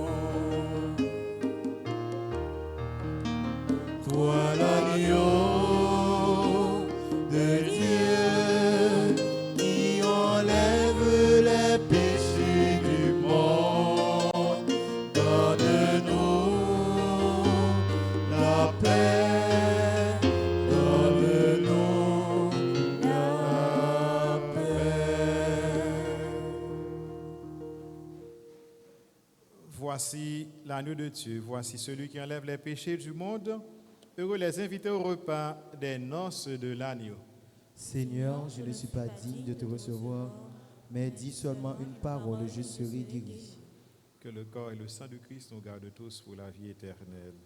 Toi l'agneau de Dieu qui enlève les péchés du monde, donne-nous la paix, donne-nous la paix. Voici l'agneau de Dieu, voici celui qui enlève les péchés du monde. Heureux les invités au repas des noces de l'agneau. Seigneur, je ne suis pas digne de te recevoir, mais dis seulement une parole et je serai guéri. Que le corps et le sang du Christ nous gardent tous pour la vie éternelle.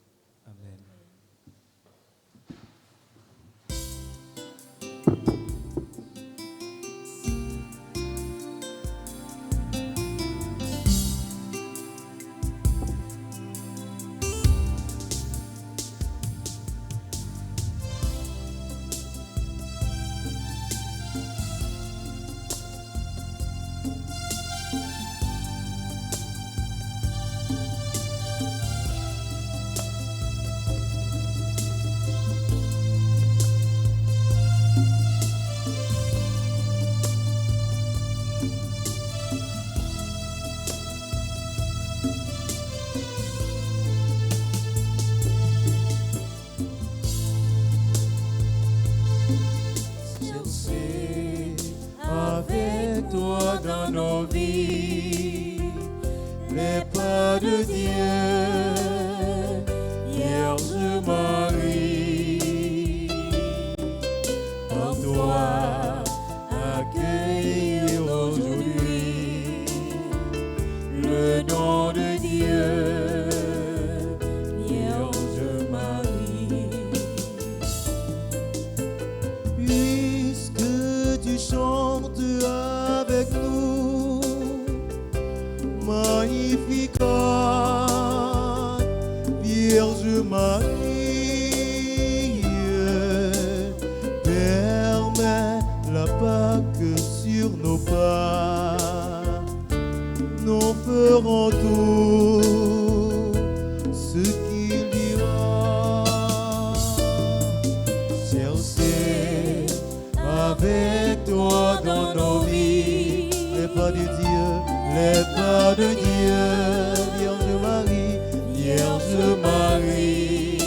Amen. Chercher avec toi dans nos vies les pas de Dieu, Vierge Marie. Par toi accueillir aujourd'hui le nom de Dieu, Vierge Marie. Puisque tu chantes avec nous, Magnificat, Vierge Marie, permets la Pâque sur nos pas, nous ferons tout ce qu'il dira. Chercher avec toi dans nos vies les pas de Dieu, les pas de Dieu, Vierge Marie, Vierge Marie.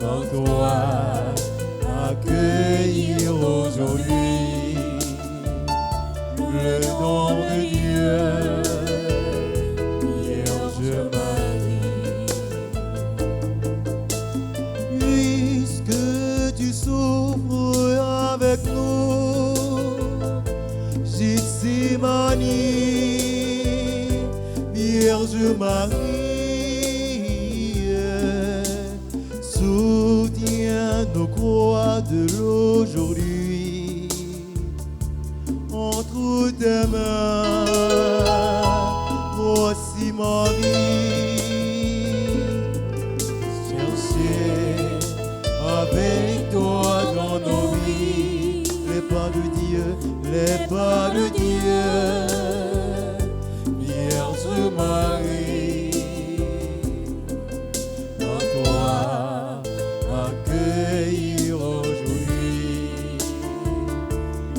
Par toi accueillir aujourd'hui le nom de Dieu, Vierge Marie. Puisque tu souffres avec nous, Gethsémani, Vierge Marie, soutiens nos croix de l'aujourd'hui entre tes mains. Voici Marie, avec toi dans nos vies. Les pas de Dieu, les pas de Dieu, Vierge Marie, à toi accueillir aujourd'hui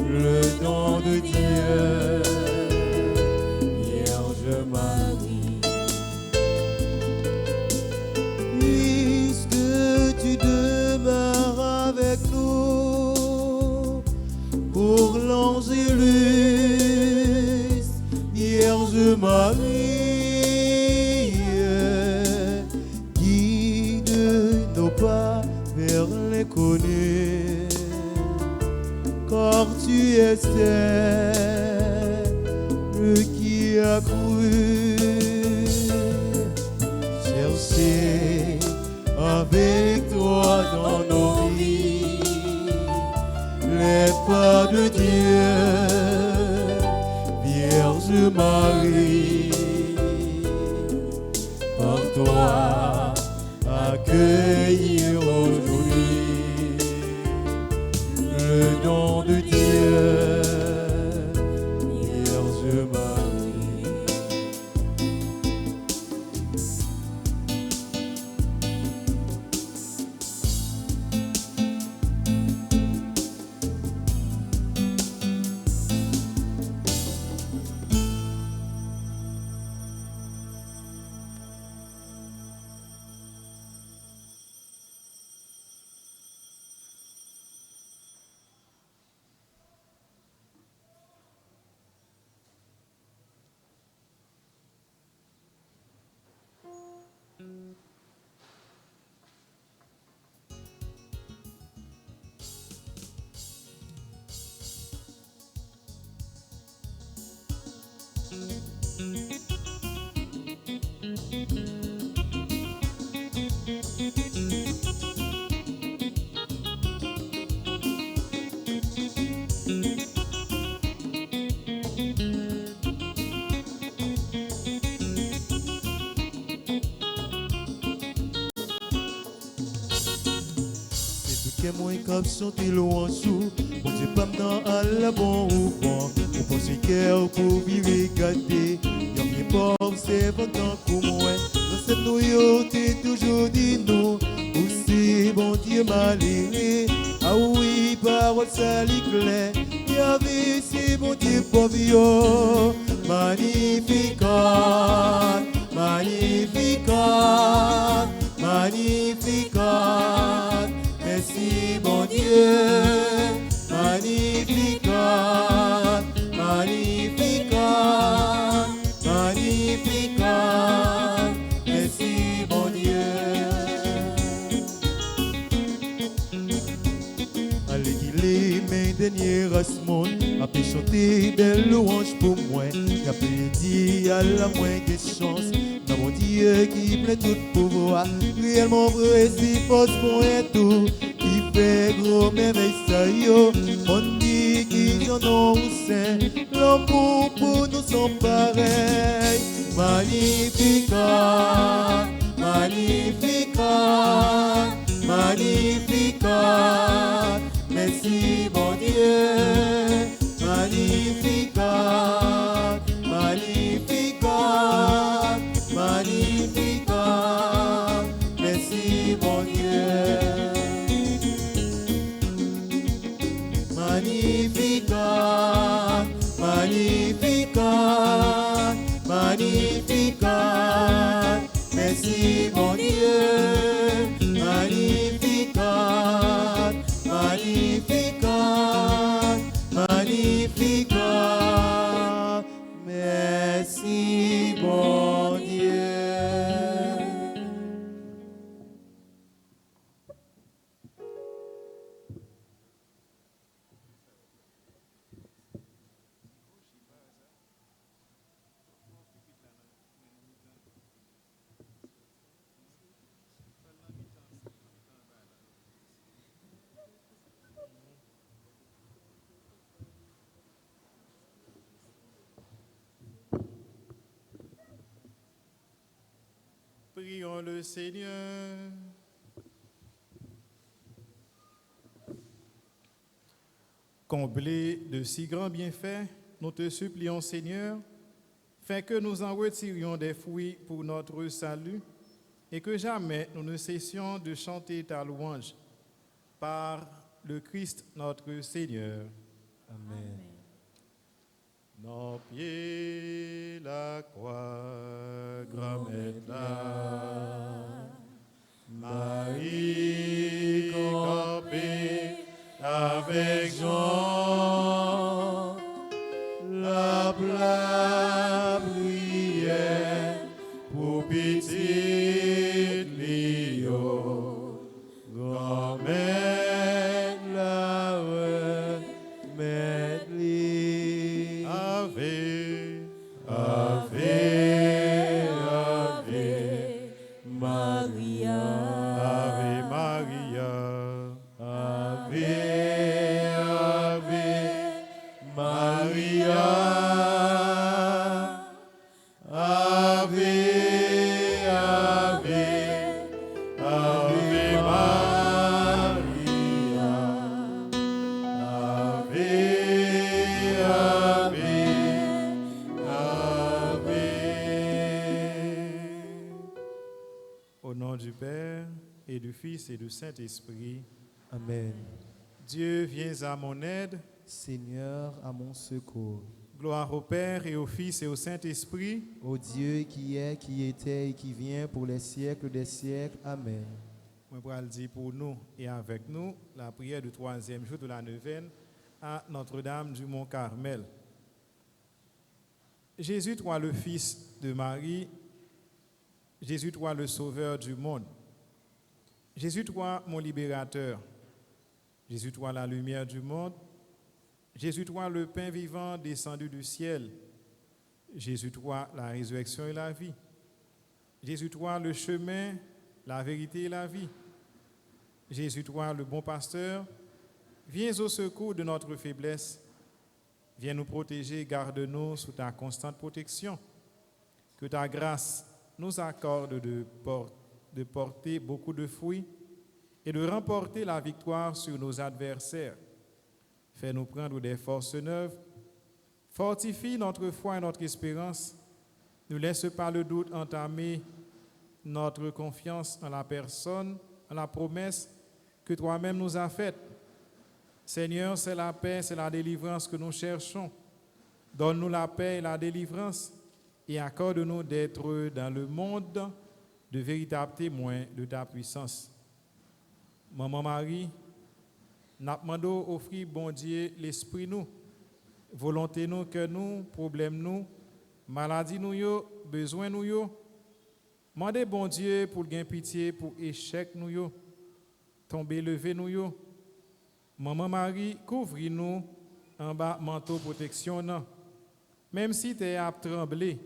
le don de Dieu, Vierge Marie. Puisque tu demeures avec nous pour l'Angélus, Vierge Marie, guide nos pas vers l'inconnu, car tu es celle qui a cru. Chercher avec toi dans nos vies les pas de Dieu, Vierge Marie, par toi accueillir aujourd'hui le don de Dieu, Vierge Marie. Que moi cap chanter louange sous, bon Dieu pas maintenant à la bon ou bon, on pense que pour vivre gâté, y'a rien pas c'est bon temps pour moi, dans cette nous t'es toujours dit nous, aussi bon Dieu malgré, ah oui parole salie claire, y'a vu si bon Dieu pauvre, magnificat, magnificat, magnificat. Merci bon Dieu, magnificat, magnificat, magnificat. Merci bon Dieu. Allez qu'il est mes derniers rassements, a pu chanter belle louange pour moi, a pu dire à la moindre chance. Mon Dieu qui plaît tout pouvoir, réellement vrai si force pour et tout, qui fait gros merveille ça yo. On dit qu'ils en ont au sein, l'amour pour nous sont pareils. Magnificat, magnificat, magnificat. Merci mon Dieu, magnificat, magnificat. Magnificat, merci mon Dieu. Magnificat, magnificat, magnificat, merci mon Dieu. Magnificat, magnificat, magnificat, merci mon Dieu. Prions le Seigneur. Comblés de si grands bienfaits, nous te supplions, Seigneur, fais que nous en retirions des fruits pour notre salut et que jamais nous ne cessions de chanter ta louange par le Christ notre Seigneur. Amen. Nos pieds la croix, grand-mère là, Marie campée avec Jean, la prière pour pitié Léo, grand-mère la remettre Ave, Ave, Ave Maria, Ave Maria, Ave, Ave Maria, Ave, Ave, Ave Maria, Ave, Ave, Ave. Au nom du Père et du Fils et du Saint-Esprit, Amen. Dieu, viens à mon aide. Seigneur, à mon secours. Gloire au Père et au Fils et au Saint-Esprit. Ô Dieu qui est, qui était et qui vient pour les siècles des siècles. Amen. Je vais le dire pour nous et avec nous la prière du 3e jour de la neuvaine à Notre-Dame du Mont-Carmel. Jésus, toi le Fils de Marie, Jésus, toi le Sauveur du monde, Jésus, toi mon libérateur, Jésus, toi la lumière du monde, Jésus, toi le pain vivant descendu du ciel, Jésus, toi la résurrection et la vie, Jésus, toi le chemin, la vérité et la vie, Jésus, toi le bon pasteur, viens au secours de notre faiblesse, viens nous protéger, garde-nous sous ta constante protection, que ta grâce nous accorde de porter beaucoup de fruits et de remporter la victoire sur nos adversaires. Fais-nous prendre des forces neuves, fortifie notre foi et notre espérance, ne laisse pas le doute entamer notre confiance en la personne, en la promesse que toi-même nous as faite. Seigneur, c'est la paix, c'est la délivrance que nous cherchons. Donne-nous la paix et la délivrance et accorde-nous d'être dans le monde de véritables témoins de ta puissance. Maman Marie, nous demandons offrir bon Dieu l'esprit nous, volonté nous, cœur nous, problème nous, maladie nous, besoin nous. Mandez bon Dieu pour gagner pitié, pour échec nous, tomber, lever nous. Maman Marie, couvre-nous en bas manteau protection. Non. Même si tu es à trembler,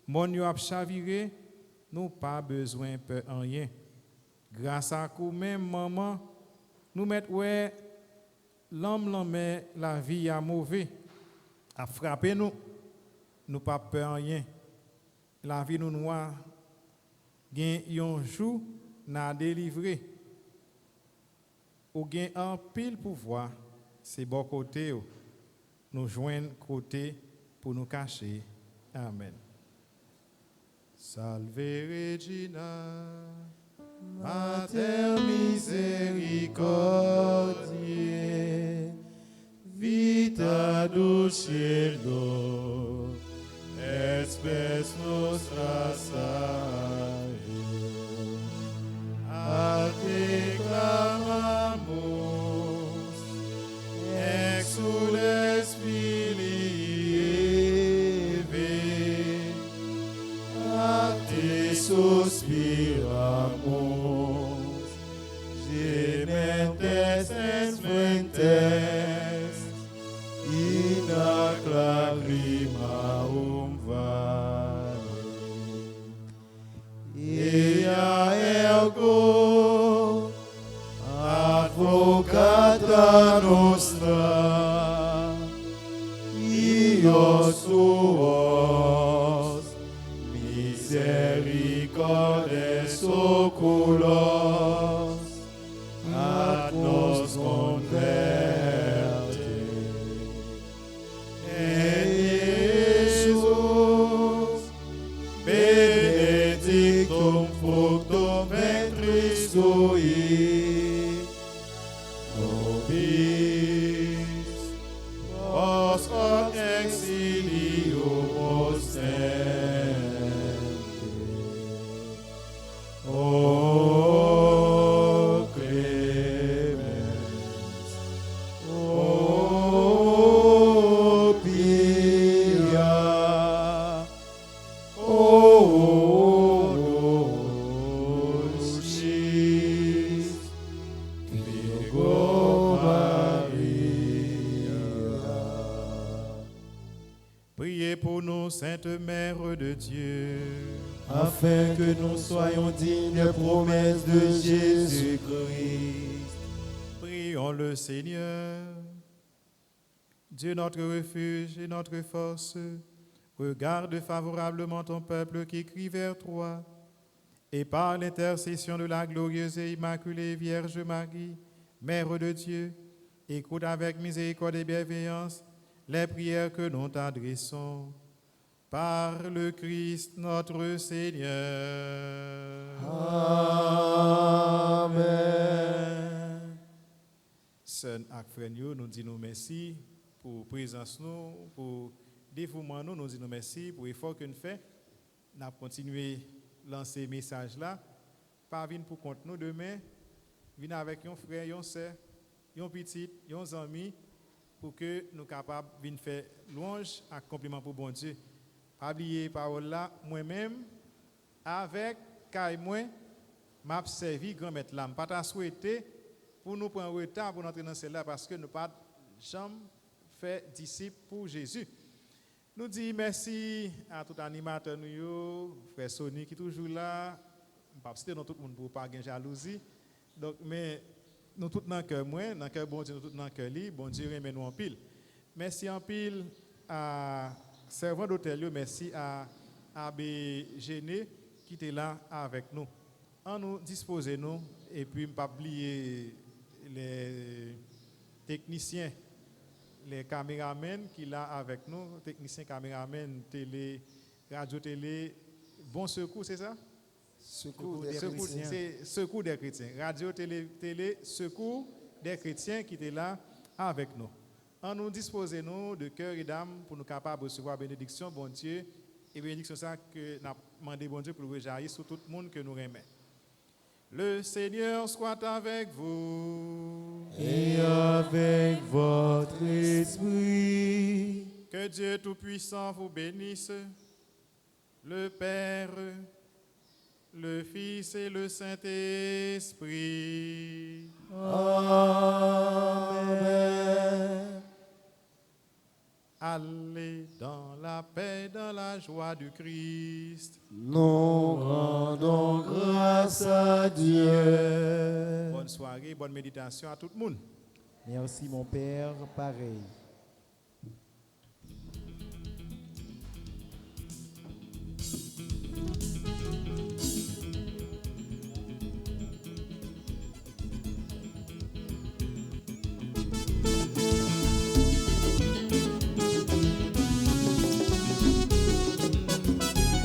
mon yo a chaviré, nous pas besoin de rien. Grâce à vous même maman, nous mettons l'homme la vie a mauvais, a frappé nous, nous pas peur rien. La vie nous noire, gain un jour n'a délivré. Ou gain un pile pouvoir, c'est bon côté nous joindre côté pour nous cacher. Amen. Salve Regina, Mater misericordiae, vita dulcedo, et spes nostra Salve. A te clamamus, exules filii Eve, a te suspiramus, gementes et fuentes, in ac lacrimarum vale. Ea ergo, advocata nostra, ios tuos, misericordes oculos, ad nos converte. Sainte Mère de Dieu, afin que nous soyons dignes des promesses de Jésus-Christ. prions le Seigneur. Dieu notre refuge et notre force, regarde favorablement ton peuple qui crie vers toi, et par l'intercession de la glorieuse et immaculée Vierge Marie, Mère de Dieu, écoute avec miséricorde et bienveillance les prières que nous t'adressons. Par le Christ notre Seigneur. Amen. Sœurs et frères, nous disons merci pour présence nous, pour dévouement nous disons merci pour l'effort que nous faisons. Nous avons continué à lancer ce message-là. Pas venir pour compte nous demain, venir avec un frère, un sœur, un petit, un ami, pour que nous soyons capables de venir faire louange et compliment pour bon Dieu. Pas oublier parole là, moi-même, avec moi, m'a servi grand maître là. Pas ta souhaité pour nous prendre retard pour entrer dans celle-là parce que nous pas jamais fait disciples pour Jésus. Nous disons merci à tout animateur nous, frère Sony qui est toujours là. Je ne vais pas citer tout le monde pour ne pas avoir jalousie. Donc, mais nous tous dans le cœur, moi, dans le cœur bon Dieu, nous tous dans le cœur libre, bon Dieu remet nous en pile. Merci en pile à servant d'hôtel, merci à Abbé Géné qui était là avec nous. En nous disposer nous et puis ne pas oublier les techniciens, les caméramens qui sont là avec nous, techniciens, caméramens, télé, radio, télé, bon secours, c'est ça? Secours des chrétiens. C'est secours des chrétiens. Radio, télé, secours des chrétiens qui étaient là avec nous. En nous disposer nous de cœur et d'âme pour nous capables de recevoir bénédiction, bon Dieu, et bénédiction ça que nous avons demandé, bon Dieu, pour le rejaillir sur tout le monde que nous aimons. Le Seigneur soit avec vous. Et avec votre esprit. Que Dieu Tout-Puissant vous bénisse, le Père, le Fils et le Saint-Esprit. Amen. Allez dans la paix, dans la joie du Christ. Nous rendons grâce à Dieu. Bonne soirée, bonne méditation à tout le monde. Merci mon Père, pareil.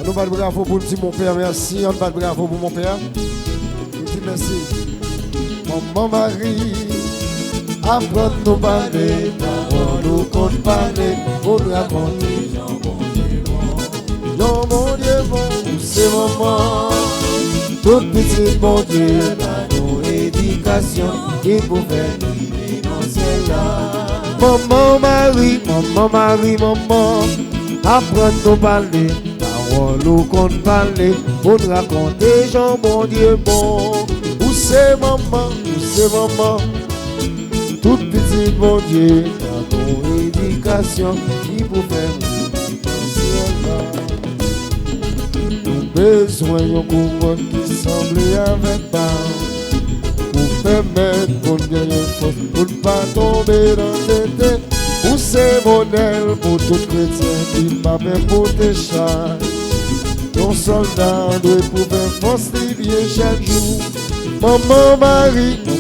On va le bravo pour le petit mon père, merci. On va le bravo pour mon père. On dit merci. Maman Marie, apprends nous parler, parole nous compte parler, pour nous raconter. Non, mon Dieu, bon, c'est maman. Tout petit bon Dieu, dans nos éducations, il pouvait nous dénoncer là. Maman Marie, maman Marie, maman, apprends nous parler. Nous compte parler, pour nous raconter, Jean, mon Dieu bon. Où c'est maman, tout petit bon Dieu, dans ton éducation, qui peut faire nous besoin d'un couronne qui semble avec barre, pour permettre qu'on gagne force, pour ne pas tomber dans l'été. Où c'est modèle pour tout chrétien qui m'a fait pour tes chats. Ton soldat doit éprouver force libre chaque jour. Maman Marie, maman